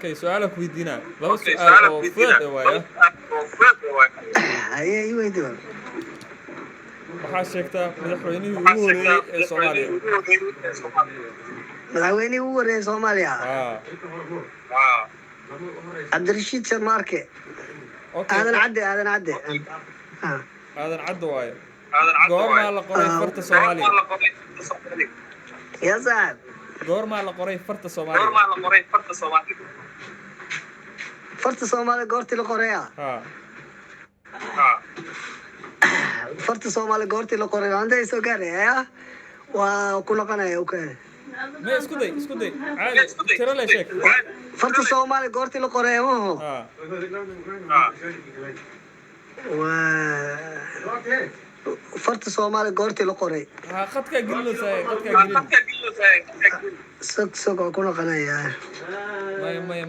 اوكي سؤالك ويدينا لو سؤال او فض وايا هي يويدون waxaa sheegtaa madaxweynihii ugu horeeyay ee Soomaaliya madaxweynihii ugu horeeyay Soomaaliya Cabdirashiid Sharmaarke aadan cadde aadan cadde waaye goorma la qoray farta Soomaaliya يا صاحب goorma la qoray farta Soomaaliya فرت Soomaaliya goortii la qorayaa فرت Soomaaliya goortii la qoray anda soo gaaraya waa ku noqonaya okay ما اسكو داي عادي ترى لا شك فرت Soomaaliya goortii la qoray ma فرت Soomaaliya goortii la qoray qadka gilno saay سك ku noqonaya ما